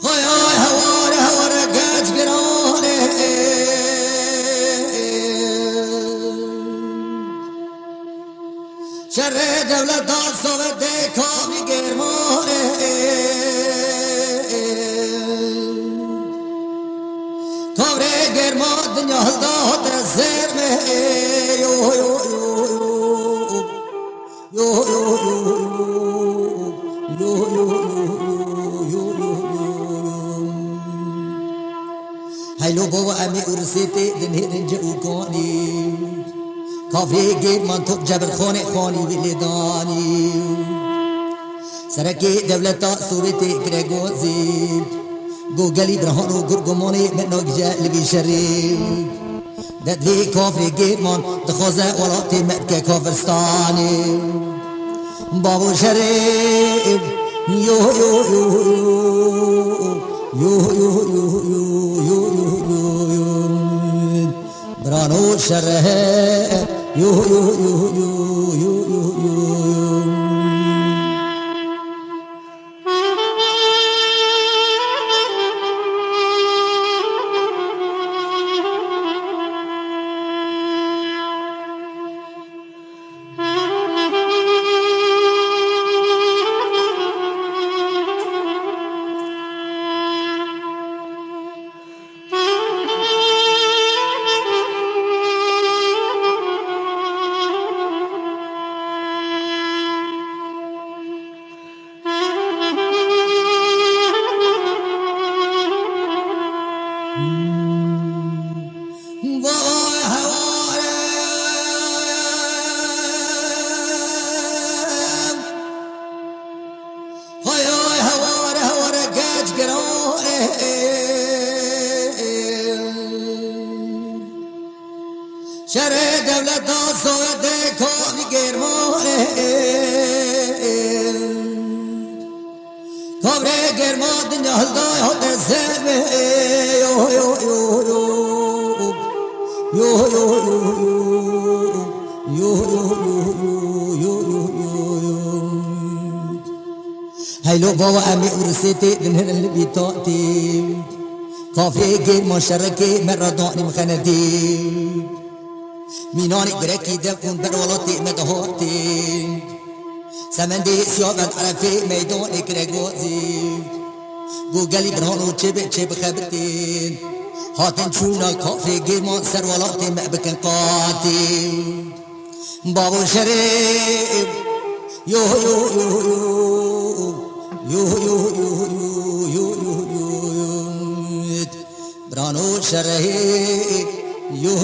خویای هواره هواره گج گرانه شر دولت داد صوت کامی گرمانه کاره گرما دنیا هلداد زرمه یو یو یو یو یو هیلو بو امی ارسیتی دنهر جو کانی کافی گیر منطق جبل خانه خانی ولیدانی سرکی دولتا صورتی کرگوزی گوگلی برهانو گرگمانی منو جل بیشری ددوی کافی گیر من دخوزه ولاتی مکه کافرستانی بابو شریف یو یو یو یو یو یو یو برانو شره یو یو یو یو یو شر دولت داد صوت کامی گرمانه کابره گرما دنیا هلدای حد زرمه یو یو یو یو یو یو یو یو هیلو بابا امی ارسیتی دنهر اللي بيطاقتي کافی گرما شرکی مردانی مخندی مینانی برکی دفون بر ولاتی مدهاتی سمندی سیابت عرفی میدان اکرگوزی گوگلی برهانو چه بخبرتین هاتن چونا کافی گیمان سر ولاتی مبکن قاتی بابو شریف یو یو یو یو یو برانو شریف یو